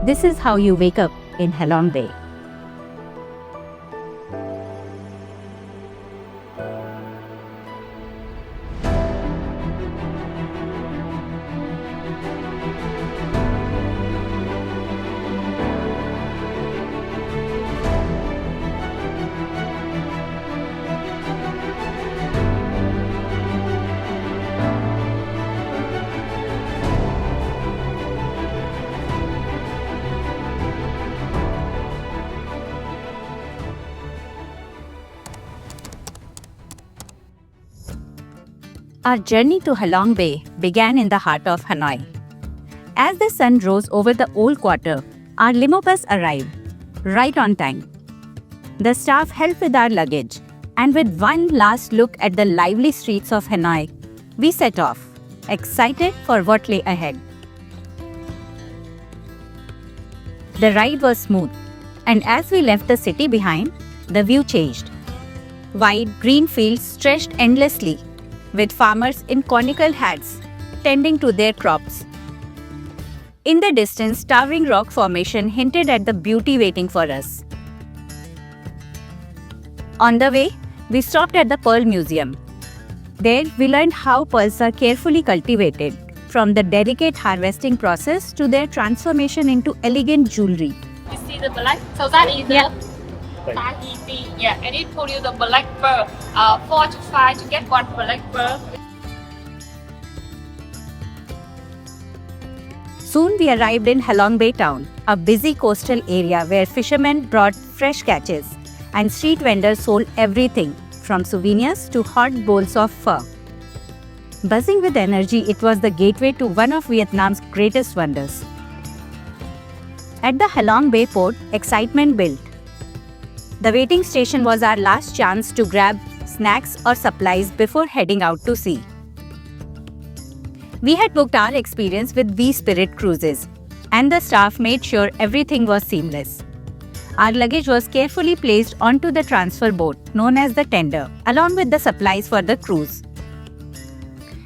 This is how you wake up in Halong Bay. Our journey to Halong Bay began in the heart of Hanoi. As the sun rose over the old quarter, our limo bus arrived, right on time. The staff helped with our luggage, and with one last look at the lively streets of Hanoi, we set off, excited for what lay ahead. The ride was smooth, and as we left the city behind, the view changed. Wide green fields stretched endlessly, with farmers in conical hats tending to their crops. In the distance, towering rock formation hinted at the beauty waiting for us. On the way, we stopped at the Pearl Museum. There, we learned how pearls are carefully cultivated, from the delicate harvesting process to their transformation into elegant jewelry. You see the black? So that is the easy. Yeah, and it told you the black pearl. 4 to 5 to get one black pearl. Soon we arrived in Halong Bay town, a busy coastal area where fishermen brought fresh catches and street vendors sold everything from souvenirs to hot bowls of pho. Buzzing with energy, it was the gateway to one of Vietnam's greatest wonders. At the Halong Bay port, excitement built. The waiting station was our last chance to grab snacks or supplies before heading out to sea. We had booked our experience with V Spirit Cruises, and the staff made sure everything was seamless. Our luggage was carefully placed onto the transfer boat known as the tender, along with the supplies for the cruise.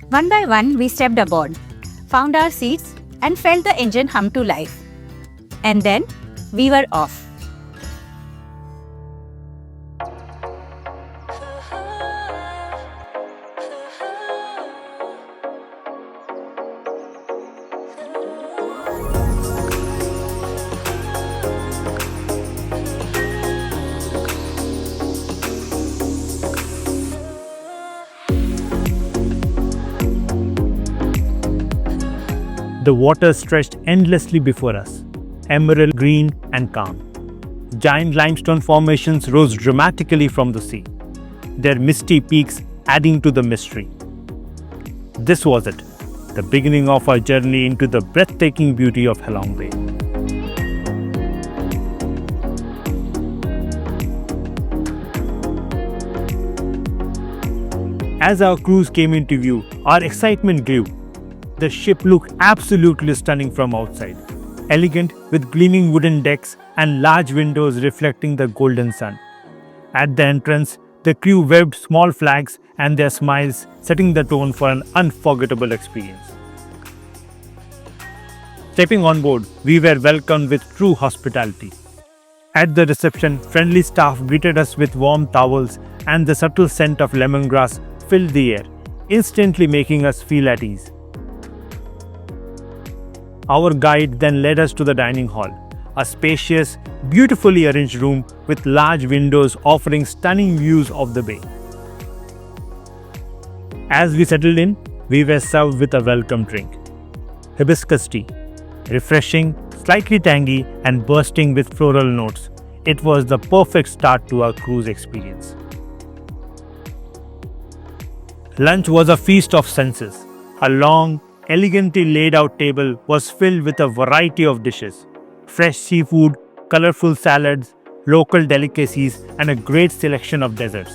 One by one, we stepped aboard, found our seats, and felt the engine hum to life. And then, we were off. The water stretched endlessly before us, emerald green and calm. Giant limestone formations rose dramatically from the sea, their misty peaks adding to the mystery. This was it, the beginning of our journey into the breathtaking beauty of Halong Bay. As our cruise came into view, our excitement grew. The ship looked absolutely stunning from outside, elegant with gleaming wooden decks and large windows reflecting the golden sun. At the entrance, the crew waved small flags and their smiles, setting the tone for an unforgettable experience. Stepping on board, we were welcomed with true hospitality. At the reception, friendly staff greeted us with warm towels, and the subtle scent of lemongrass filled the air, instantly making us feel at ease. Our guide then led us to the dining hall, a spacious, beautifully arranged room with large windows offering stunning views of the bay. As we settled in, we were served with a welcome drink, hibiscus tea. Refreshing, slightly tangy, and bursting with floral notes, it was the perfect start to our cruise experience. Lunch was a feast of senses. A long, elegantly laid out table was filled with a variety of dishes: fresh seafood, colorful salads, local delicacies, and a great selection of desserts.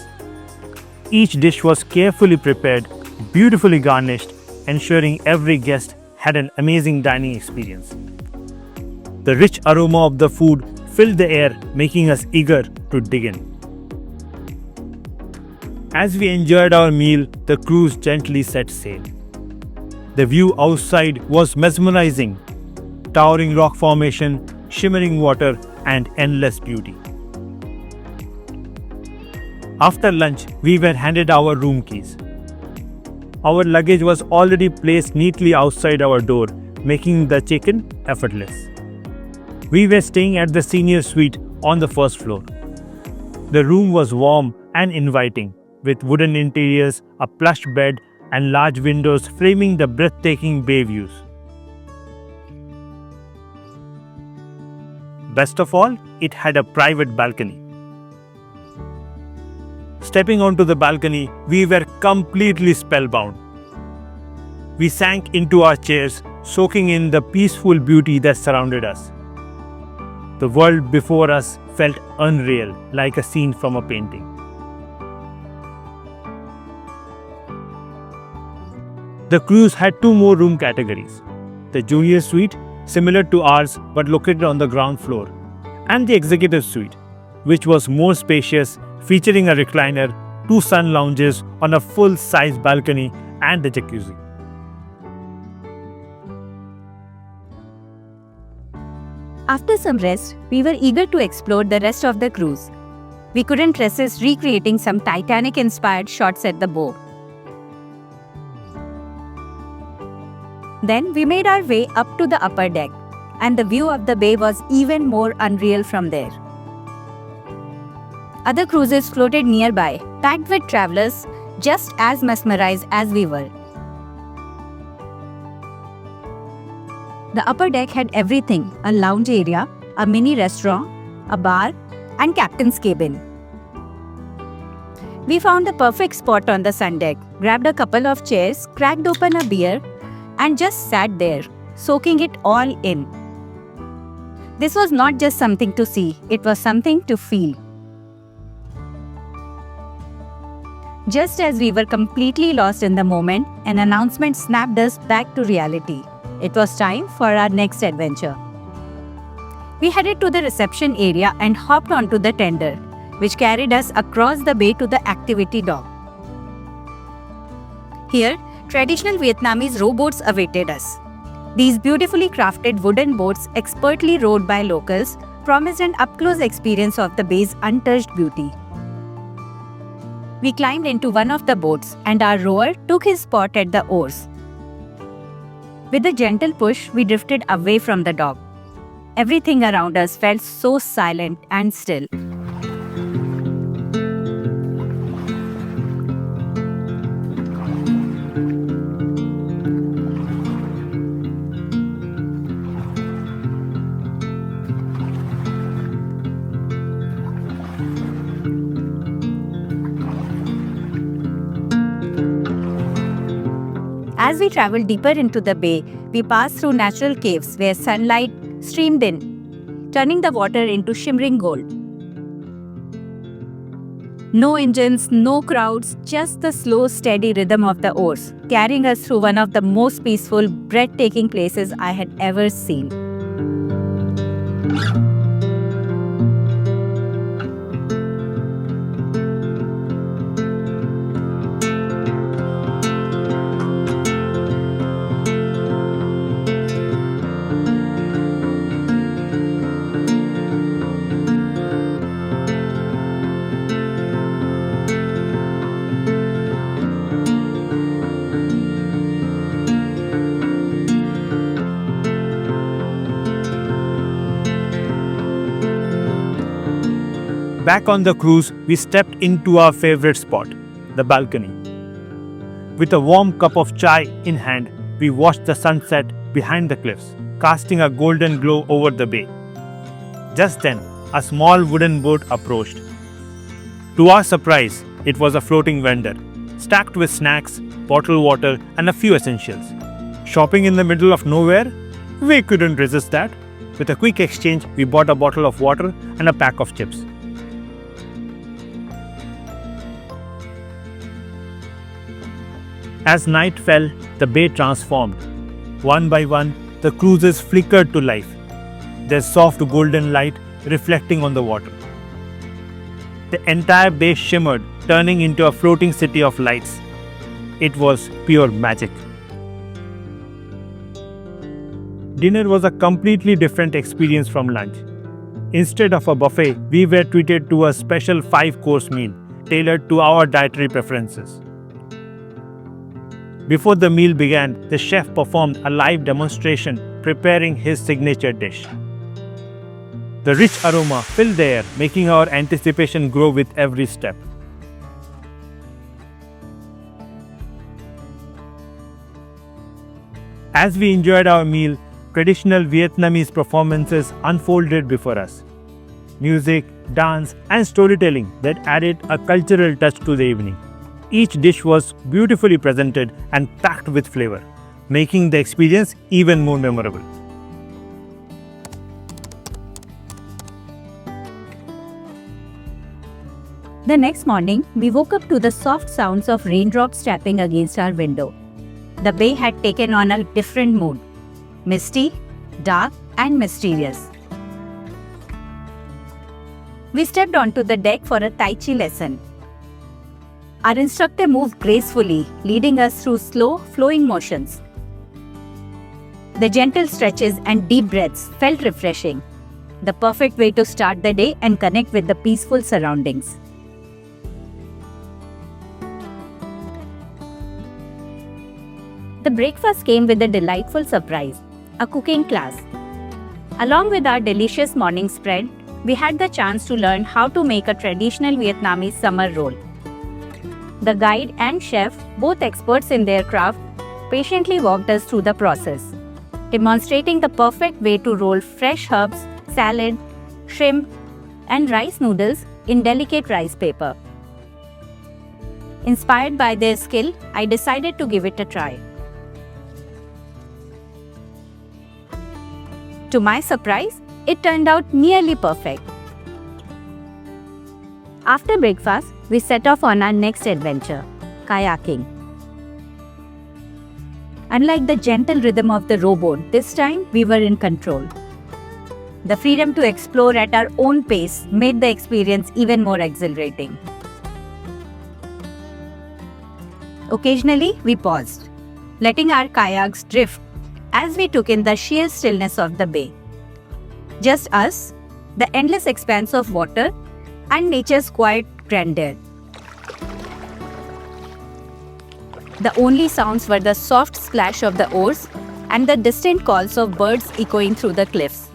Each dish was carefully prepared, beautifully garnished, ensuring every guest had an amazing dining experience. The rich aroma of the food filled the air, making us eager to dig in. As we enjoyed our meal, the cruise gently set sail. The view outside was mesmerizing. Towering rock formation, shimmering water, and endless beauty. After lunch, we were handed our room keys. Our luggage was already placed neatly outside our door, making the check-in effortless. We were staying at the senior suite on the first floor. The room was warm and inviting, with wooden interiors, a plush bed, and large windows framing the breathtaking bay views. Best of all, it had a private balcony. Stepping onto the balcony, we were completely spellbound. We sank into our chairs, soaking in the peaceful beauty that surrounded us. The world before us felt unreal, like a scene from a painting. The cruise had two more room categories: the junior suite, similar to ours but located on the ground floor, and the executive suite, which was more spacious, featuring a recliner, two sun lounges on a full-size balcony, and a jacuzzi. After some rest, we were eager to explore the rest of the cruise. We couldn't resist recreating some Titanic-inspired shots at the bow. Then we made our way up to the upper deck, and the view of the bay was even more unreal from there. Other cruises floated nearby, packed with travelers, just as mesmerized as we were. The upper deck had everything: a lounge area, a mini restaurant, a bar, and captain's cabin. We found the perfect spot on the sun deck, grabbed a couple of chairs, cracked open a beer, and just sat there, soaking it all in. This was not just something to see, it was something to feel. Just as we were completely lost in the moment, an announcement snapped us back to reality. It was time for our next adventure. We headed to the reception area and hopped onto the tender, which carried us across the bay to the activity dock. Here, traditional Vietnamese rowboats awaited us. These beautifully crafted wooden boats, expertly rowed by locals, promised an up-close experience of the bay's untouched beauty. We climbed into one of the boats, and our rower took his spot at the oars. With a gentle push, we drifted away from the dock. Everything around us felt so silent and still. As we traveled deeper into the bay, we passed through natural caves where sunlight streamed in, turning the water into shimmering gold. No engines, no crowds, just the slow, steady rhythm of the oars, carrying us through one of the most peaceful, breathtaking places I had ever seen. Back on the cruise, we stepped into our favorite spot, the balcony. With a warm cup of chai in hand, we watched the sunset behind the cliffs, casting a golden glow over the bay. Just then, a small wooden boat approached. To our surprise, it was a floating vendor, stacked with snacks, bottled water, and a few essentials. Shopping in the middle of nowhere? We couldn't resist that. With a quick exchange, we bought a bottle of water and a pack of chips. As night fell, the bay transformed. One by one, the cruisers flickered to life, their soft golden light reflecting on the water. The entire bay shimmered, turning into a floating city of lights. It was pure magic. Dinner was a completely different experience from lunch. Instead of a buffet, we were treated to a special 5-course meal tailored to our dietary preferences. Before the meal began, the chef performed a live demonstration preparing his signature dish. The rich aroma filled the air, making our anticipation grow with every step. As we enjoyed our meal, traditional Vietnamese performances unfolded before us. Music, dance, and storytelling that added a cultural touch to the evening. Each dish was beautifully presented and packed with flavor, making the experience even more memorable. The next morning, we woke up to the soft sounds of raindrops tapping against our window. The bay had taken on a different mood, misty, dark, and mysterious. We stepped onto the deck for a Tai Chi lesson. Our instructor moved gracefully, leading us through slow, flowing motions. The gentle stretches and deep breaths felt refreshing, the perfect way to start the day and connect with the peaceful surroundings. The breakfast came with a delightful surprise, a cooking class. Along with our delicious morning spread, we had the chance to learn how to make a traditional Vietnamese summer roll. The guide and chef, both experts in their craft, patiently walked us through the process, demonstrating the perfect way to roll fresh herbs, salad, shrimp, and rice noodles in delicate rice paper. Inspired by their skill, I decided to give it a try. To my surprise, it turned out nearly perfect. After breakfast, we set off on our next adventure, kayaking. Unlike the gentle rhythm of the rowboat, this time we were in control. The freedom to explore at our own pace made the experience even more exhilarating. Occasionally, we paused, letting our kayaks drift as we took in the sheer stillness of the bay. Just us, the endless expanse of water, and nature's quiet grandeur. The only sounds were the soft splash of the oars and the distant calls of birds echoing through the cliffs.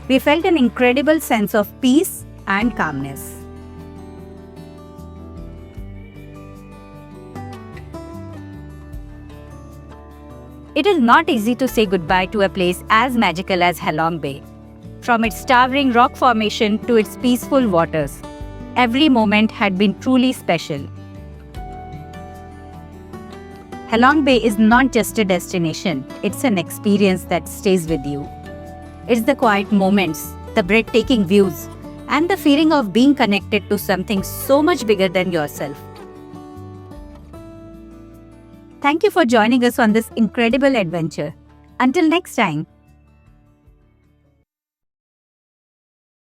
We felt an incredible sense of peace and calmness. It is not easy to say goodbye to a place as magical as Halong Bay. From its towering rock formation to its peaceful waters, every moment had been truly special. Halong Bay is not just a destination, it's an experience that stays with you. It's the quiet moments, the breathtaking views, and the feeling of being connected to something so much bigger than yourself. Thank you for joining us on this incredible adventure. Until next time,